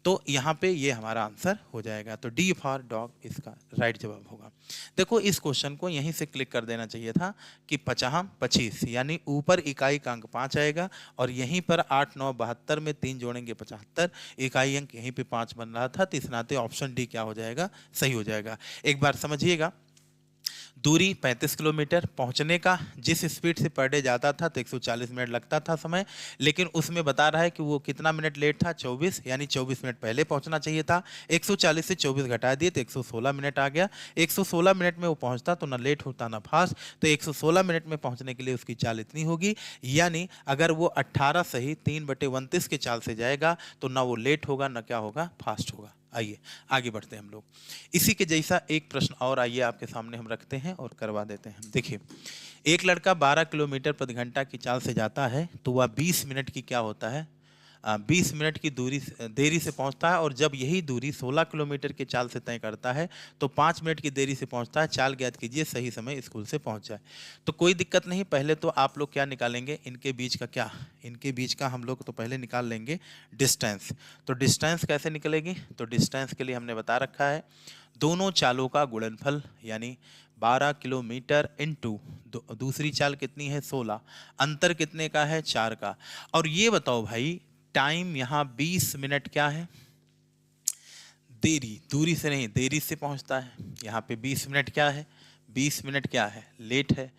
तो यहाँ पे ये हमारा आंसर हो जाएगा। तो डी फॉर डॉग इसका राइट जवाब होगा। देखो इस क्वेश्चन को यहीं से क्लिक कर देना चाहिए था कि 50 25 यानी ऊपर इकाई का अंक 5 आएगा और यहीं पर 8 9 72 में 3 जोड़ेंगे 75 इकाई अंक यहीं पे 5 बन रहा था। तो इस नाते ऑप्शन डी क्या हो जाएगा सही हो जाएगा। एक बार समझिएगा दूरी 35 किलोमीटर पहुंचने का जिस स्पीड से पर डे जाता था तो 140 मिनट लगता था समय, लेकिन उसमें बता रहा है कि वो कितना मिनट लेट था 24 यानी 24 मिनट पहले पहुंचना चाहिए था। 140 से 24 घटा दिए तो 116 मिनट आ गया। 116 मिनट में वो पहुंचता तो ना लेट होता ना फास्ट। तो 116 मिनट में पहुंचने के लिए उसकी चाल इतनी होगी यानी अगर वो 18 सही 3/29 के चाल से जाएगा तो ना वो लेट होगा ना क्या होगा फास्ट होगा। आइए आगे बढ़ते हैं हम लोग। इसी के जैसा एक प्रश्न और आइए आपके सामने हम रखते हैं और करवा देते हैं। देखिए एक लड़का 12 किलोमीटर प्रति घंटा की चाल से जाता है तो वह 20 मिनट की क्या होता है 20 मिनट की देरी से पहुंचता है और जब यही दूरी 16 किलोमीटर के चाल से तय करता है तो 5 मिनट की देरी से पहुंचता है। चाल ज्ञात कीजिए सही समय स्कूल से पहुंच जाए। तो कोई दिक्कत नहीं। पहले तो आप लोग क्या निकालेंगे इनके बीच का हम लोग तो पहले निकाल लेंगे डिस्टेंस। तो डिस्टेंस कैसे निकलेगी। तो डिस्टेंस के लिए हमने बता रखा है दोनों चालों का गुणनफल यानी 12 किलोमीटर इंटू दूसरी चाल कितनी है 16 अंतर कितने का है 4 का। और ये बताओ भाई टाइम यहाँ 20 मिनट क्या है दूरी से नहीं देरी से पहुंचता है। यहाँ पे 20 मिनट क्या है 20 मिनट क्या है लेट है।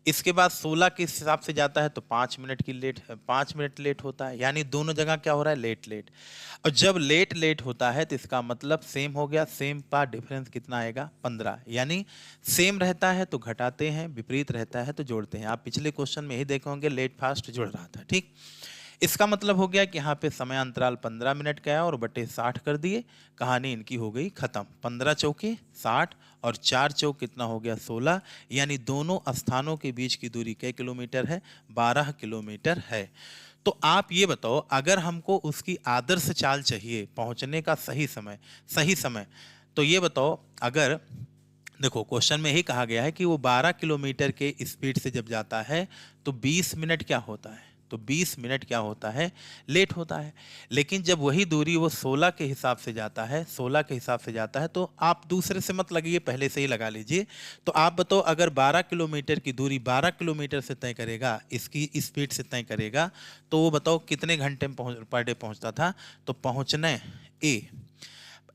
इसके बाद 16 के हिसाब से जाता है तो 5 मिनट लेट होता है यानी दोनों जगह क्या हो रहा है लेट। और जब लेट होता है तो इसका मतलब सेम हो गया। सेम का डिफरेंस कितना आएगा 15 यानी सेम रहता है तो घटाते हैं विपरीत रहता है तो जोड़ते हैं। आप पिछले क्वेश्चन में ही देखे होंगे लेट फास्ट जुड़ रहा था। ठीक इसका मतलब हो गया कि यहाँ पे समय अंतराल 15 मिनट का है और बटे 60 कर दिए कहानी इनकी हो गई खत्म। 15 चौके 60 और 4 चौक कितना हो गया 16 यानी दोनों स्थानों के बीच की दूरी कै किलोमीटर है 12 किलोमीटर है। तो आप ये बताओ अगर हमको उसकी आदर्श चाल चाहिए पहुंचने का सही समय तो ये बताओ अगर देखो क्वेश्चन में ही कहा गया है कि वो 12 किलोमीटर के स्पीड से जब जाता है तो 20 मिनट क्या होता है तो 20 मिनट क्या होता है लेट होता है। लेकिन जब वही दूरी वो 16 के हिसाब से जाता है तो आप दूसरे से मत लगाइए पहले से ही लगा लीजिए। तो आप बताओ अगर 12 किलोमीटर की दूरी 12 किलोमीटर से तय करेगा इसकी स्पीड से तय करेगा तो वो बताओ कितने घंटे में पर डे पहुंचता था। तो पहुंचने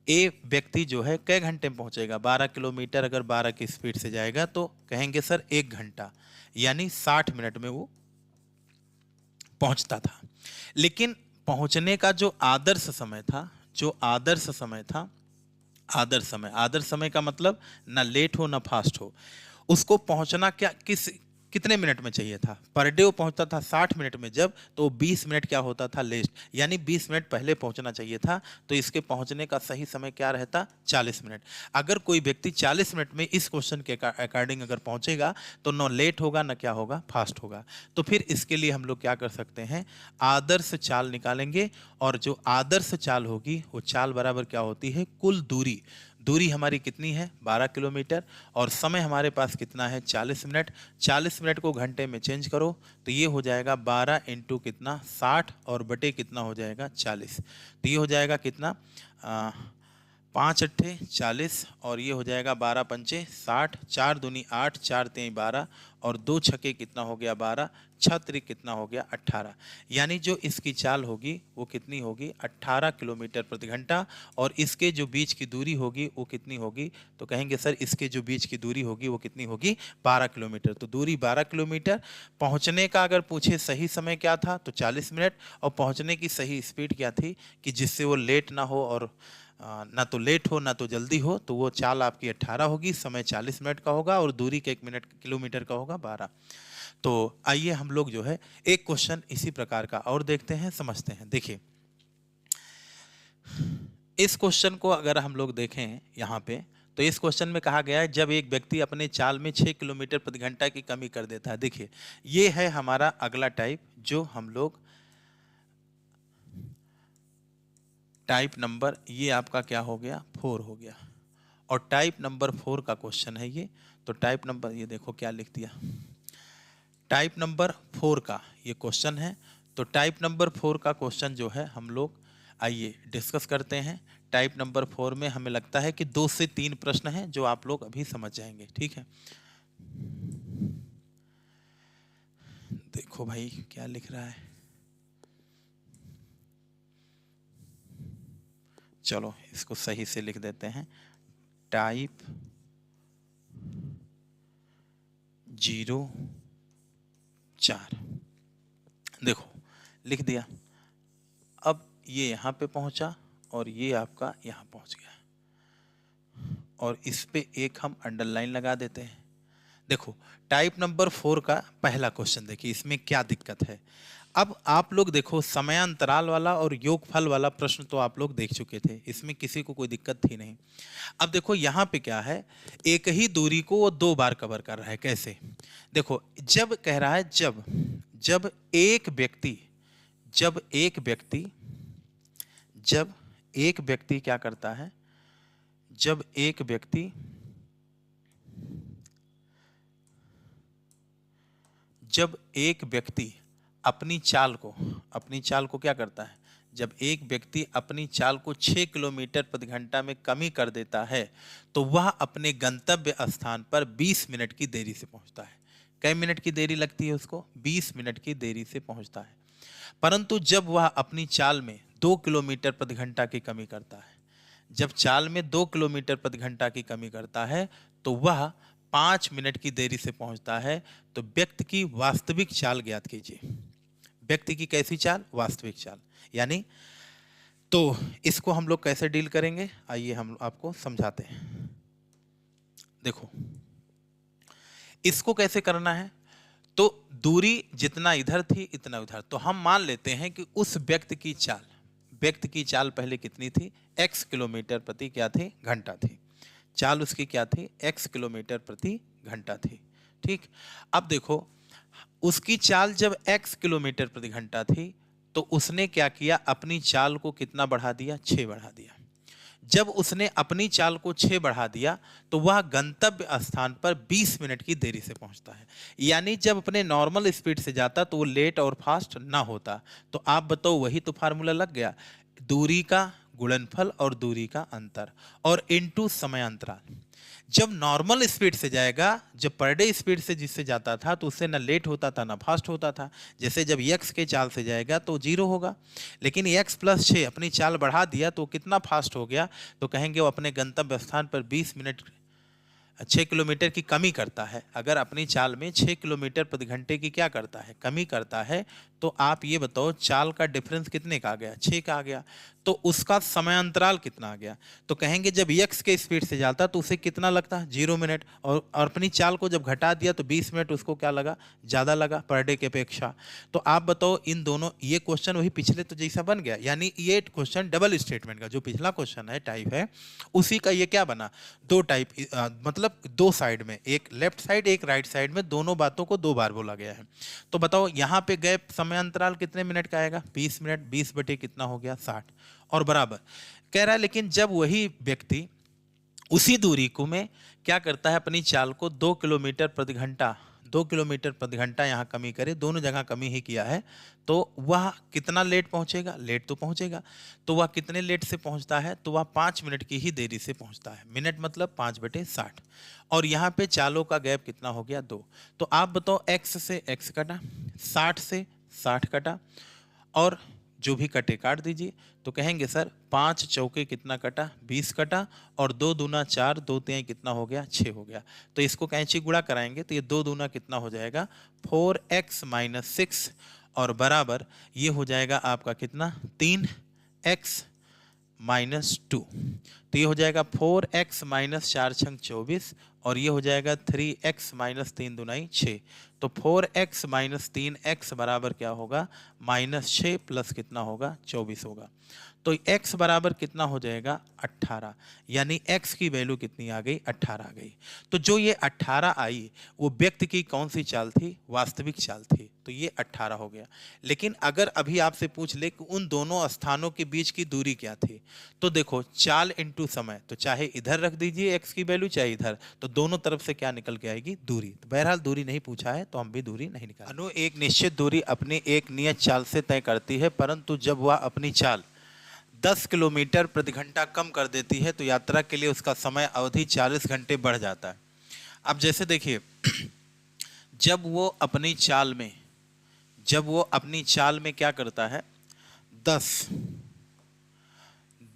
ए व्यक्ति जो है कै घंटे में पहुंचेगा 12 किलोमीटर अगर 12 की स्पीड से जाएगा तो कहेंगे सर 1 घंटा यानी 60 मिनट में वो पहुंचता था। लेकिन पहुंचने का जो आदर्श समय का मतलब ना लेट हो ना फास्ट हो। उसको पहुंचना कितने मिनट में चाहिए था पर डे वो पहुंचता था 60 मिनट में जब तो 20 मिनट क्या होता था लेट यानी 20 मिनट पहले पहुंचना चाहिए था। तो इसके पहुंचने का सही समय क्या रहता 40 मिनट। अगर कोई व्यक्ति 40 मिनट में इस क्वेश्चन के अकॉर्डिंग अगर पहुंचेगा तो न लेट होगा न क्या होगा फास्ट होगा। तो फिर इसके लिए हम लोग क्या कर सकते हैं आदर्श चाल निकालेंगे और जो आदर्श चाल होगी वो चाल बराबर क्या होती है कुल दूरी हमारी कितनी है 12 किलोमीटर, और समय हमारे पास कितना है 40 मिनट। 40 मिनट को घंटे में चेंज करो तो ये हो जाएगा 12 इंटू कितना 60 और बटे कितना हो जाएगा 40। तो ये हो जाएगा कितना 5 अट्ठे 40 और ये हो जाएगा 12 पंचे 60, 4 दूनी 8, 4 तेई 12 और 2 छक्के कितना हो गया 12, 6 त्रिक कितना हो गया 18। यानी जो इसकी चाल होगी वो कितनी होगी 18 किलोमीटर प्रति घंटा, और इसके जो बीच की दूरी होगी वो कितनी होगी, तो कहेंगे सर इसके जो बीच की दूरी होगी वो कितनी होगी 12 किलोमीटर। तो दूरी 12 किलोमीटर, पहुंचने का अगर पूछे सही समय क्या था तो 40 मिनट, और पहुंचने की सही स्पीड क्या थी कि जिससे वो लेट ना हो और ना तो लेट हो ना तो जल्दी हो, तो वो चाल आपकी 18 होगी, समय 40 मिनट का होगा और दूरी का 1 मिनट किलोमीटर का होगा 12। तो आइए हम लोग जो है एक क्वेश्चन इसी प्रकार का और देखते हैं, समझते हैं। देखिए इस क्वेश्चन को अगर हम लोग देखें यहाँ पे, तो इस क्वेश्चन में कहा गया है जब एक व्यक्ति अपने चाल में 6 किलोमीटर प्रति घंटा की कमी कर देता है। देखिए ये है हमारा अगला टाइप, जो हम लोग टाइप नंबर, ये आपका क्या हो गया 4 हो गया, और टाइप नंबर 4 का क्वेश्चन है ये। तो टाइप नंबर, ये देखो क्या लिख दिया, टाइप नंबर 4 का ये क्वेश्चन है। तो टाइप नंबर 4 का क्वेश्चन जो है हम लोग आइए डिस्कस करते हैं। टाइप नंबर 4 में हमें लगता है कि 2 से 3 प्रश्न हैं जो आप लोग अभी समझ जाएंगे, ठीक है। देखो भाई क्या लिख रहा है, चलो इसको सही से लिख देते हैं। टाइप 04, देखो लिख दिया। अब ये यहाँ पे पहुंचा और ये आपका यहाँ पहुंच गया, और इस पे एक हम अंडरलाइन लगा देते हैं। देखो टाइप नंबर 4 का पहला क्वेश्चन देखिए, इसमें क्या दिक्कत है। अब आप लोग देखो समयांतराल वाला और योगफल वाला प्रश्न तो आप लोग देख चुके थे, इसमें किसी को कोई दिक्कत थी नहीं। अब देखो यहाँ पे क्या है, एक ही दूरी को वो 2 बार कवर कर रहा है। कैसे, देखो जब कह रहा है जब एक व्यक्ति क्या करता है, जब एक व्यक्ति अपनी चाल को क्या करता है, जब एक व्यक्ति अपनी चाल को 6 किलोमीटर प्रति घंटा में कमी कर देता है तो वह अपने गंतव्य स्थान पर 20 मिनट की देरी से पहुंचता है। कई मिनट की देरी लगती है उसको, 20 मिनट की देरी से पहुंचता है। परंतु जब वह अपनी चाल में 2 किलोमीटर प्रति घंटा की कमी करता है, जब चाल में 2 किलोमीटर प्रति घंटा की कमी करता है तो वह 5 मिनट की देरी से पहुंचता है। तो व्यक्ति की वास्तविक चाल ज्ञात कीजिए। व्यक्ति की कैसी चाल, वास्तविक चाल। यानी तो इसको हम लोग कैसे डील करेंगे, आइए हम आपको समझाते हैं। देखो इसको कैसे करना है, तो दूरी जितना इधर थी इतना उधर, तो हम मान लेते हैं कि उस व्यक्ति की चाल पहले कितनी थी, x किलोमीटर प्रति क्या थी घंटा थी। चाल उसकी क्या थी, x किलोमीटर प्रति घंटा थी, ठीक। अब देखो उसकी चाल जब x किलोमीटर प्रति घंटा थी तो उसने क्या किया, अपनी चाल को कितना बढ़ा दिया, 6 बढ़ा दिया। जब उसने अपनी चाल को 6 बढ़ा दिया तो वह गंतव्य स्थान पर 20 मिनट की देरी से पहुंचता है। यानी जब अपने नॉर्मल स्पीड से जाता तो वो लेट और फास्ट ना होता। तो आप बताओ, वही तो फार्मूला लग गया, दूरी का गुणनफल और दूरी का अंतर और इनटू समयांतराल। जब नॉर्मल स्पीड से जाएगा, जब पर डे स्पीड से जिससे जाता था तो उससे ना लेट होता था ना फास्ट होता था। जैसे जब x के चाल से जाएगा तो 0 होगा, लेकिन x+6 अपनी चाल बढ़ा दिया तो कितना फास्ट हो गया, तो कहेंगे वो अपने गंतव्य स्थान पर 20 मिनट 6 किलोमीटर की कमी करता है। अगर अपनी चाल में 6 किलोमीटर प्रति घंटे की क्या करता है, कमी करता है, तो आप ये बताओ चाल का डिफरेंस कितने का आ गया, 6 का आ गया। तो उसका समयांतराल कितना आ गया, तो कहेंगे जब x के स्पीड से जाता तो उसे कितना लगता, 0 मिनट, और अपनी चाल को जब घटा दिया तो 20 मिनट उसको क्या लगा, ज़्यादा लगा पर डे की अपेक्षा। तो आप बताओ इन दोनों, ये क्वेश्चन वही पिछले तो जैसा बन गया, यानी ये क्वेश्चन डबल स्टेटमेंट का, जो पिछला क्वेश्चन है टाइप है उसी का ये क्या बना, 2 टाइप, मतलब 2 साइड में, एक लेफ्ट साइड एक राइट साइड में, दोनों बातों को 2 बार बोला गया है। तो बताओ यहाँ पे गैप समयांतराल कितने मिनट का आएगा, 20 मिनट, 20 बटे कितना हो गया 60, और बराबर कह रहा है। लेकिन जब वही व्यक्ति उसी दूरी को में क्या करता है, अपनी चाल को 2 किलोमीटर प्रति घंटा, 2 किलोमीटर प्रति घंटा यहाँ कमी करे, दोनों जगह कमी ही किया है, तो वह कितना लेट पहुँचेगा, लेट तो पहुँचेगा। तो वह कितने लेट से पहुँचता है, तो वह 5 मिनट की ही देरी से पहुँचता है। मिनट मतलब 5/60। और यहाँ पे चालों का गैप कितना हो गया, 2। तो आप बताओ, x से x कटा, 60 से 60 कटा, और जो भी कटे काट दीजिए। तो कहेंगे सर 5 चौके कितना कटा, 20 कटा, और 2 दूना 4, 2 तिहाई कितना हो गया, 6 हो गया। तो इसको कैंची गुणा कराएंगे तो ये 2 दूना कितना हो जाएगा, 4x - 6, और बराबर ये हो जाएगा आपका कितना, 3x - 2। तो ये हो जाएगा 4x - 4 छंग 24, और ये हो जाएगा 3x - 3 दूनाई 6। तो 4x - 3x बराबर क्या होगा, -6 प्लस कितना होगा, 24 होगा। तो x बराबर कितना हो जाएगा, 18। यानी x की वैल्यू कितनी आ गई, 18 आ गई। तो जो ये 18 आई वो व्यक्ति की कौन सी चाल थी, वास्तविक चाल थी, तो ये 18 हो गया। लेकिन अगर अभी आपसे पूछ ले कि उन दोनों स्थानों के बीच की दूरी क्या थी, तो देखो चाल इंटू समय, तो चाहे इधर रख दीजिए x की वैल्यू, चाहे इधर, तो दोनों तरफ से क्या निकल के आएगी, दूरी। तो बहरहाल दूरी नहीं पूछा है तो हम भी दूरी नहीं निकाल। अनु एक निश्चित दूरी अपनी एक नियत चाल से तय करती है, परंतु जब वह अपनी चाल 10 किलोमीटर प्रति घंटा कम कर देती है तो यात्रा के लिए उसका समय अवधि 40 घंटे बढ़ जाता है। अब जैसे देखिए, जब वो अपनी चाल में क्या करता है,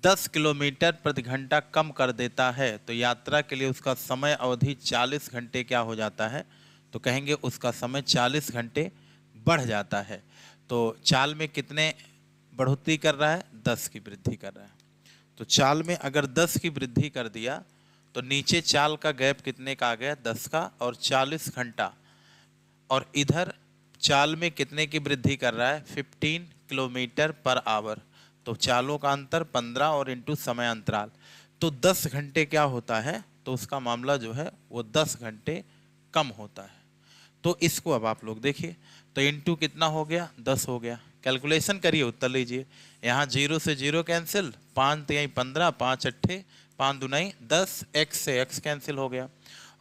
10 किलोमीटर प्रति घंटा कम कर देता है तो यात्रा के लिए उसका समय अवधि 40 घंटे क्या हो जाता है, तो कहेंगे उसका समय 40 घंटे बढ़ जाता है। तो चाल में कितने बढ़ोतरी कर रहा है, 10 की वृद्धि कर रहा है। तो चाल में अगर 10 की वृद्धि कर दिया तो नीचे चाल का गैप कितने का आ गया, 10 का, और 40 घंटा, और इधर चाल में कितने की वृद्धि कर रहा है, 15 किलोमीटर पर आवर। तो चालों का अंतर 15 और इंटू समय अंतराल, तो 10 घंटे क्या होता है, तो उसका मामला जो है वो 10 घंटे कम होता है। तो इसको अब आप लोग देखिए, तो इंटू कितना हो गया, 10 हो गया। कैलकुलेशन करिए, उत्तर लीजिए। यहाँ 0 से 0 कैंसिल, 5 तिहाई 15, 5 अट्ठे 5 दुनाई 10, x से x कैंसिल हो गया,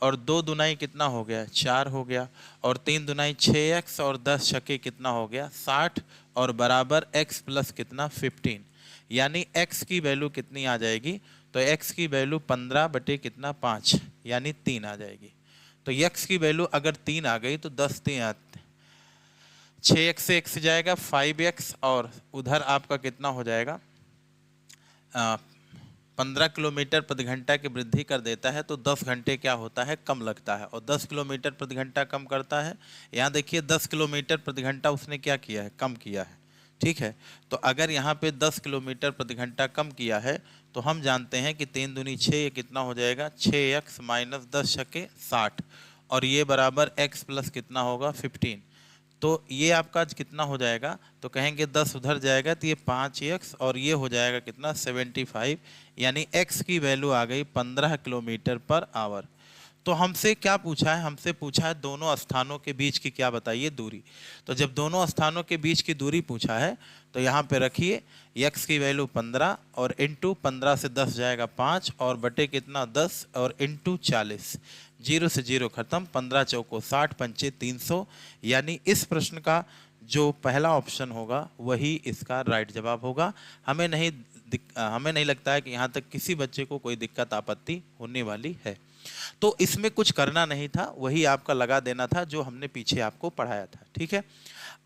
और 2 दुनाई कितना हो गया, 4 हो गया, और 3 दुनाई 6x, और 10 छके कितना हो गया, 60, और बराबर x प्लस कितना, 15। यानी x की वैल्यू कितनी आ जाएगी, तो x की वैल्यू 15 बटे कितना, 5, यानी 3 आ जाएगी। तो x की वैल्यू अगर 3 आ गई तो 10 3 6x से x जाएगा 5x, और उधर आपका कितना हो जाएगा, 15 किलोमीटर प्रति घंटा की वृद्धि कर देता है तो 10 घंटे क्या होता है, कम लगता है, और 10 किलोमीटर प्रति घंटा कम करता है। यहाँ देखिए 10 किलोमीटर प्रति घंटा उसने क्या किया है, कम किया है, ठीक है। तो अगर यहाँ पे 10 किलोमीटर प्रति घंटा कम किया है तो हम जानते हैं कि 3 दूनी 6, ये कितना हो जाएगा, 6x - 10 छके 60, और ये बराबर x प्लस कितना होगा, 15। तो ये आपका कितना हो जाएगा, तो कहेंगे 10 उधर जाएगा तो ये 5x, और ये हो जाएगा कितना, 75। यानी x की वैल्यू आ गई 15 किलोमीटर पर आवर। तो हमसे क्या पूछा है, हमसे पूछा है दोनों स्थानों के बीच की क्या बताइए, दूरी। तो जब दोनों स्थानों के बीच की दूरी पूछा है तो यहाँ पे रखिए x की वैल्यू 15, और इंटू 15 से 10 जाएगा 5, और बटे कितना 10, और इंटू 40, 0 से 0 खत्म, 15 चौको 60, पंचे 300। यानी इस प्रश्न का जो पहला ऑप्शन होगा वही इसका राइट जवाब होगा। हमें नहीं लगता है कि यहाँ तक किसी बच्चे को कोई दिक्कत आपत्ति होने वाली है। तो इसमें कुछ करना नहीं था, वही आपका लगा देना था जो हमने पीछे आपको पढ़ाया था, ठीक है।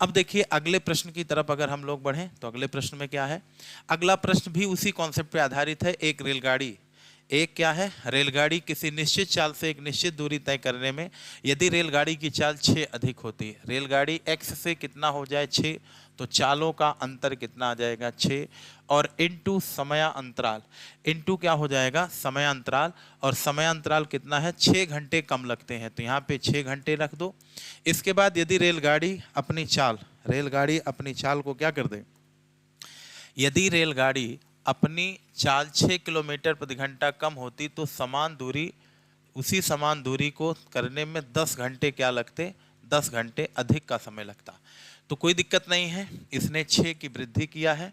अब देखिए अगले प्रश्न की तरफ अगर हम लोग बढ़ें तो अगले प्रश्न में क्या है, अगला प्रश्न भी उसी कॉन्सेप्ट पे आधारित है। एक क्या है, रेलगाड़ी किसी निश्चित चाल से एक निश्चित दूरी तय करने में यदि रेलगाड़ी की चाल 6 अधिक होती है, रेलगाड़ी x से कितना हो जाए 6, तो चालों का अंतर कितना आ जाएगा 6, और इंटू समय अंतराल, इंटू क्या हो जाएगा, समय अंतराल, और समय अंतराल कितना है, 6 घंटे कम लगते हैं, तो यहाँ पे 6 घंटे रख दो। इसके बाद यदि रेलगाड़ी अपनी चाल को क्या कर दे, यदि रेलगाड़ी अपनी चाल 6 किलोमीटर प्रति घंटा कम होती तो उसी समान दूरी को करने में 10 घंटे क्या लगते, 10 घंटे अधिक का समय लगता। तो कोई दिक्कत नहीं है, इसने 6 की वृद्धि किया है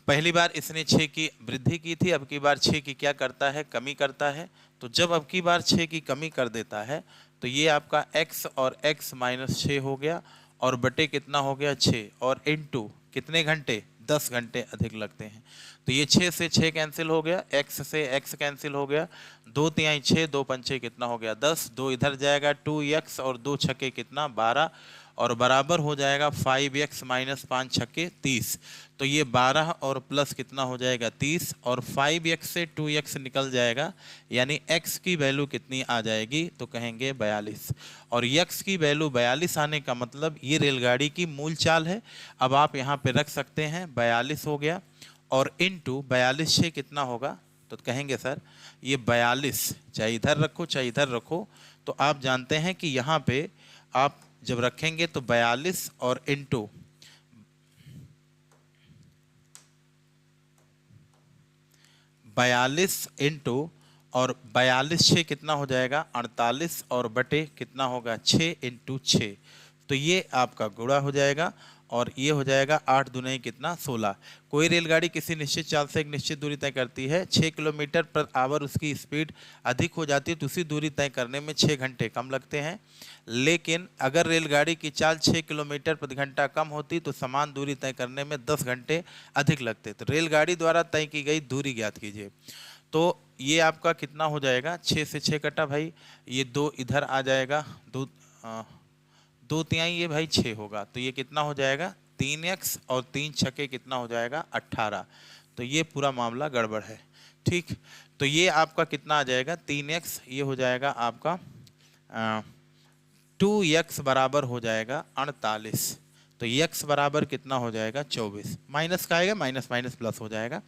पहली बार इसने 6 की वृद्धि की थी, अब की बार 6 की क्या करता है, कमी करता है। तो जब अब की बार 6 की कमी कर देता है तो ये आपका x और x माइनस 6 हो गया और बटे कितना हो गया 6 और इनटू कितने घंटे, 10 घंटे अधिक लगते हैं। तो ये 6 से 6 कैंसिल हो गया, x से x कैंसिल हो गया, 2 तिहाई 6, 2 पंचे कितना हो गया 10, 2 इधर जाएगा 2x और 2 छक्के कितना 12 और बराबर हो जाएगा 5x माइनस 5 छक्के 30। तो ये 12 और प्लस कितना हो जाएगा 30 और 5x से 2x निकल जाएगा, यानी x की वैल्यू कितनी आ जाएगी, तो कहेंगे 42। और x की वैल्यू 42 आने का मतलब ये रेलगाड़ी की मूल चाल है। अब आप यहाँ पे रख सकते हैं 42 हो गया और इनटू 42 से कितना होगा, तो कहेंगे सर ये 42 चाहे इधर रखो चाहे इधर रखो, तो आप जानते हैं कि यहाँ पे आप जब रखेंगे तो 42 और इनटू 42 इंटू और 42 6 कितना हो जाएगा 48 और बटे कितना होगा 6 इंटू 6। तो ये आपका गुणा हो जाएगा और ये हो जाएगा 8 दूनी कितना 16। कोई रेलगाड़ी किसी निश्चित चाल से एक निश्चित दूरी तय करती है, 6 किलोमीटर पर आवर उसकी स्पीड अधिक हो जाती है तो उसी दूरी तय करने में 6 घंटे कम लगते हैं। लेकिन अगर रेलगाड़ी की चाल 6 किलोमीटर प्रति घंटा कम होती तो समान दूरी तय करने में 10 घंटे अधिक लगते। तो रेलगाड़ी द्वारा तय की गई दूरी ज्ञात कीजिए। तो ये आपका कितना हो जाएगा, 6 से 6 कटा भाई, ये 2 इधर आ जाएगा, 2 तिहाई ये भाई 6 होगा, तो ये कितना हो जाएगा 3x और 3 छक्के कितना हो जाएगा 18। तो ये पूरा मामला गड़बड़ है, ठीक। तो ये आपका कितना आ जाएगा 3x, ये हो जाएगा आपका 2x बराबर हो जाएगा 48। तो x बराबर कितना हो जाएगा 24, माइनस का आएगा माइनस माइनस प्लस हो जाएगा।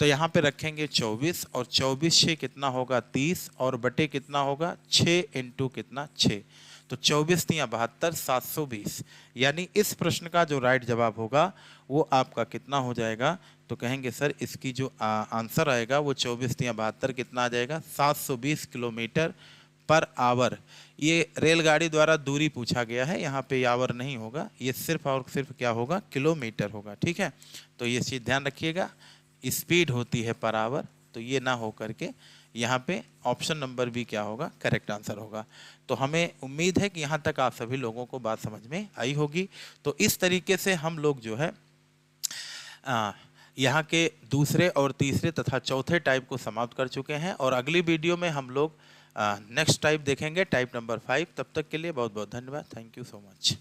तो यहाँ पे रखेंगे 24 और 24 से कितना होगा 30 और बटे कितना होगा 6 इंटू कितना 6। तो 24 तिया 72, 720। यानी इस प्रश्न का जो राइट जवाब होगा वो आपका कितना हो जाएगा, तो कहेंगे सर इसकी जो आंसर आएगा वो 24 तिया 72 कितना आ जाएगा 720 किलोमीटर पर आवर। ये रेलगाड़ी द्वारा दूरी पूछा गया है, यहाँ पे आवर नहीं होगा, ये सिर्फ और सिर्फ क्या होगा किलोमीटर होगा, ठीक है। तो ये चीज़ ध्यान रखिएगा, स्पीड होती है पर आवर, तो ये ना हो करके यहाँ पे ऑप्शन नंबर बी क्या होगा करेक्ट आंसर होगा। तो हमें उम्मीद है कि यहाँ तक आप सभी लोगों को बात समझ में आई होगी। तो इस तरीके से हम लोग जो है यहाँ के दूसरे और तीसरे तथा चौथे टाइप को समाप्त कर चुके हैं और अगली वीडियो में हम लोग नेक्स्ट टाइप देखेंगे, टाइप नंबर 5। तब तक के लिए बहुत बहुत धन्यवाद, थैंक यू सो मच।